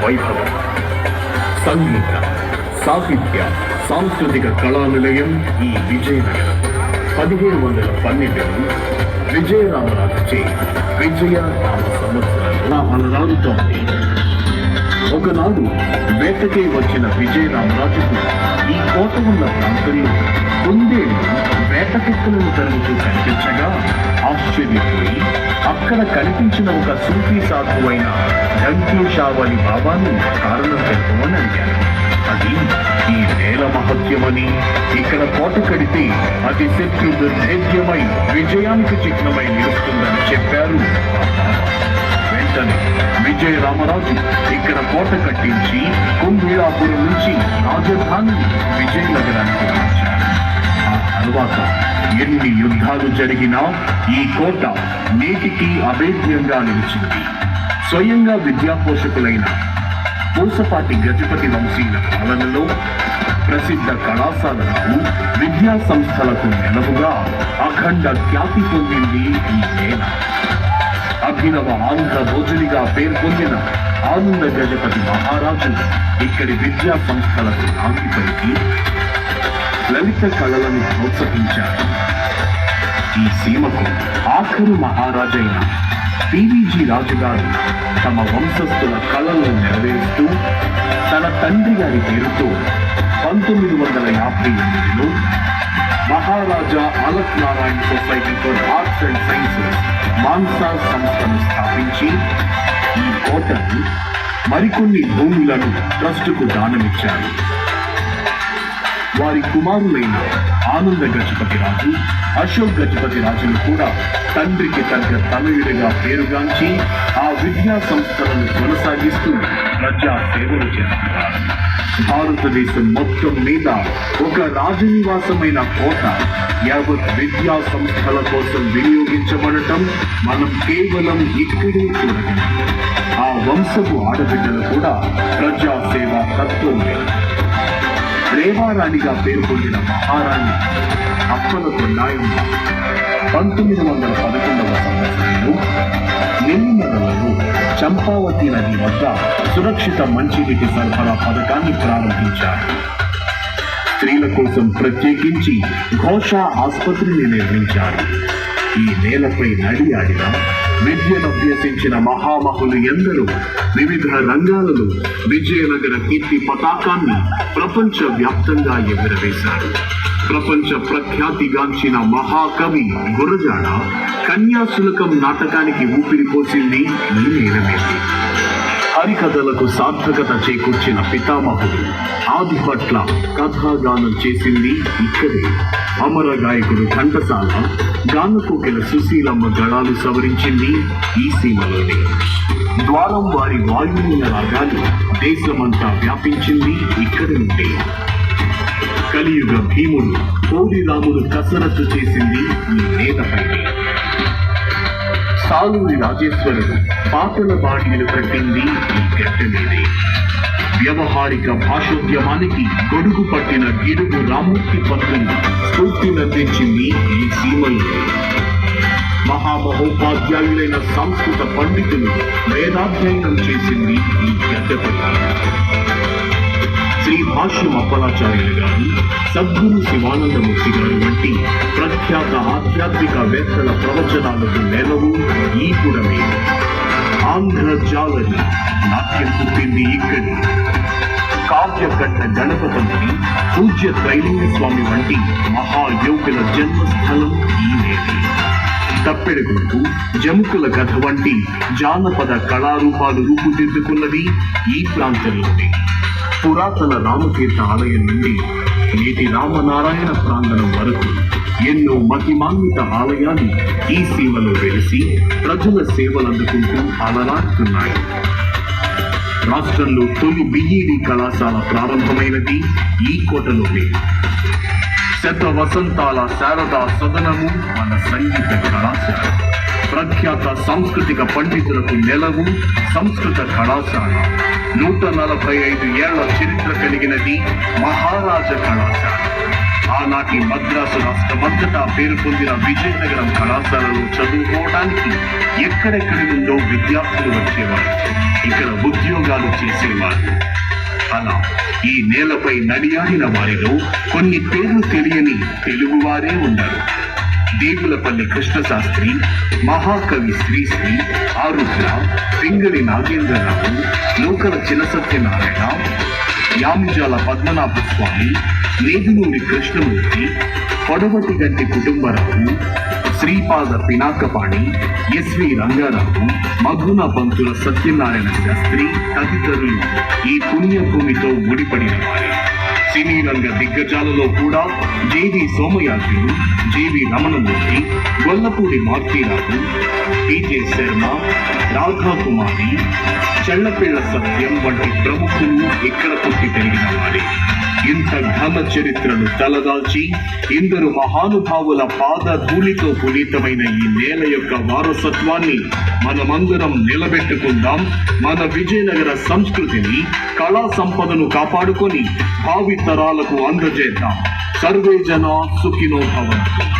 వైభవం. సంగీత, సాహిత్య, సాంస్కృతిక కళా నిలయం ఈ విజయనగరం. 1712లో విజయరామరాజుచే విజయనామ సంవత్సరంలో అలరారుతోంది. ఒకనాడు వేటకై వచ్చిన విజయరామరాజుకు ఈ కోట ఉన్న ప్రాంతంలో కుందేళ్లు వేటకుక్కలను తరుగుతూ కనిపించగా ఆశ్చర్యపోయి అక్కడ కనిపించిన ఒక సూఫీ సాధువైన ఢంకేశావళి బాబాను కారణం తెలుపమని అడిగారు. అది ఈ నేల మహత్యమని, ఇక్కడ కోట కడితే అది శత్రు దుర్భేద్యమై విజయానికి చిహ్నమై నిలుస్తుందని చెప్పారు ఆ బాబా. వెంటనే విజయరామరాజు ఇక్కడ కోట కట్టించి కుంభీరాపురం నుంచి రాజధాని విజయనగరానికి మార్చారు. ఆ తర్వాత ఎన్ని యుద్ధాలు జరిగినా ఈ కోట నేటికి అభేద్యంగా నిలిచింది. స్వయంగా విద్యాపోషకులైన పూసపాటి గజపతి వంశీల పాలనలో ప్రసిద్ధ కళాశాలలకు, విద్యా సంస్థలకు నెలవుగా అఖండ ఖ్యాతి పొందింది ఈ నేల. అభినవ ఆంధ్ర భోజునిగా పేర్కొందిన ఆనంద గజపతి మహారాజు ఇక్కడి విద్యా సంస్థలకు నాంది పలికి లలిత కళలను ప్రోత్సహించారు. ఈ సీమకు ఆఖరు మహారాజైన పివిజి రాజు గారు తమ వంశస్థుల కళలను నెరవేరుస్తూ తన తండ్రి గారి పేరుతో 1958లో Maharaja Alak Narayana society for arts and sciences Mansa సంస్థను స్థాపించి ఈ కోటను మరికొన్ని భూములను ట్రస్టుకు దానమిచ్చారు. వారి కుమారులైన ఆనంద గజపతి రాజు, అశోక్ గజపతి రాజులు కూడా తండ్రికి తగ్గ తనయుడిగా పేరుగాంచి ఆ విద్యా సంస్థలను కొనసాగిస్తూ ప్రజా సేవలు చేస్తున్నారు. భారతదేశం మొత్తం మీద ఒక రాజనివాసమైన కోట యావత్ విద్యా సంస్థల కోసం వినియోగించబడటం మనం కేవలం ఇక్కడే చూడగలం. ఆ వంశపు ఆడబిడ్డలు కూడా ప్రజా సేవా తత్వమే. రేవారాణిగా పేరు పొందిన మహారాణి అప్పలకు నాయమ్మ 1911వ సంవత్సరంలో నెల్లిమర్లలో చంపావతి నది వద్ద సురక్షిత మంచినీటి సరఫరా పథకాన్ని ప్రారంభించారు. స్త్రీల కోసం ప్రత్యేకించి ఘోష ఆసుపత్రిని నిర్మించారు. ఈ నేలపై నడియాడిన, విద్యను అభ్యసించిన మహామహులు ఎందరూ వివిధ రంగాలలో విజయనగర కీర్తి పతాకాన్ని ప్రపంచ వ్యాప్తంగా ఎగురవేశారు. ప్రపంచ ప్రఖ్యాతిగాంచిన మహాకవి గురజాడ కన్యాశుల్కం నాటకానికి ఊపిరిపోసింది ఈ నేలమేది. హరికథలకు సార్థకత చేకూర్చిన పితామహుడు ఆదిపట్ల కథాగానం చేసింది ఇక్కడే. అమర గాయకుడు ఘంటసాల, గానకోకిల సుశీలమ్మ గళాలు సవరించింది ఈ సీమలోనే. ద్వారం వారి వాయువుల రాగాలు దేశమంతా వ్యాపించింది ఇక్కడి నుండి. కలియుగ భీముడు కోడి రాముడు కసరత్తు చేసింది ఈ నేలపైనే. సాలూరి రాజేశ్వరుడు పాటల బాణీలు కట్టింది ఈ గడ్డ మీదే. వ్యవహారిక భాషోద్యమానికి గొడుగు పట్టిన గిడుగు రామూర్తి పంతులు స్ఫూర్తినందించింది ఈ సీమలో. మహామహోపాధ్యాయులైన సంస్కృత పండితులు వేదాధ్యయనం చేసింది ఈ గడ్డపై. శ్రీ భాష్యం అప్పలాచార్యులు గారు, సద్గురు శివానందమూర్తి గారు వంటి ప్రఖ్యాత ఆధ్యాత్మిక వేత్తల ప్రవచనాలకు నెలవు ఈ పురమే. ఆంధ్ర జాలరి నాట్యం పుట్టింది ఇక్కడి. కావ్యకట్ట గణపతిని, పూజ్య త్రైలింగ స్వామి వంటి మహాయోగుల జన్మస్థలం ఈ నేటి. తప్పెడుగులకు, జముకుల కథ వంటి జానపద కళారూపాలు రూపుదిద్దుకున్నది ఈ ప్రాంతంలోనే. పురాతన రామతీర్థ ఆలయం నుండి నేటి రామనారాయణ ప్రాంగణం వరకు ఎన్నో మహిమాన్విత ఆలయాలు ఈ సీమలో వెలిసి ప్రజల సేవలందుకుంటూ అలరాడుతున్నాయి. రాష్ట్రంలో తొలి బిఈడి కళాశాల ప్రారంభమైనది ఈ కోటలోనే. శత వసంతాల శారదా సదనము మన సంగీత కళాశాల. ప్రఖ్యాత సాంస్కృతిక పండితులకు నెలవు సంస్కృత కళాశాల. 145 ఏళ్ల చరిత్ర కలిగినది మహారాజ కళాశాల. ఆనాటి మద్రాసు రాష్ట్రమంతటా పేరు పొందిన విజయనగరం కళాశాలలో చదువుకోవడానికి ఎక్కడెక్కడి నుండో విద్యార్థులు వచ్చేవారు. ఇక్కడ ఉద్యోగాలు చేసేవారు. అలా ఈ నేలపై నడియాడిన వారిలో కొన్ని పేర్లు తెలియని తెలుగువారే ఉన్నారు. దేవులపల్లి కృష్ణశాస్త్రి, మహాకవి శ్రీశ్రీ, ఆరుద్ర, పింగళి నాగేంద్రరావు, లోకల చినసత్యనారాయణ, యామిజాల పద్మనాభ స్వామి, నేదునూరి కృష్ణమూర్తి, పొడవటి గంటి కుటుంబరావు, శ్రీపాద పినాకపాణి, ఎస్వి రంగారావు, మధున పంతుల సత్యనారాయణ శాస్త్రి తదితరులు ఈ పుణ్యభూమితో ముడిపడిన వారే. సినీ రంగ దిగ్గజాలలో కూడా JV Somayajulu, JV Ramanamurthy, Gollapudi Maruthirao, TJ Sharma, Radhakumari, Chellapilla Satyam వంటి ప్రముఖులు ఇక్కడ పుట్టి పెరిగిన వారే. ఇంత ఘన చరిత్రను తలదాల్చి ఇందరు మహానుభావుల పాద ధూళితో పునీతమైన ఈ నేల యొక్క వారసత్వాన్ని మనమందరం నిలబెట్టుకుందాం. మన విజయనగర సంస్కృతిని, కళా సంపదను కాపాడుకొని భావి తరాలకు అందజేద్దాం. సర్వే జనా సుఖినో భవంతు.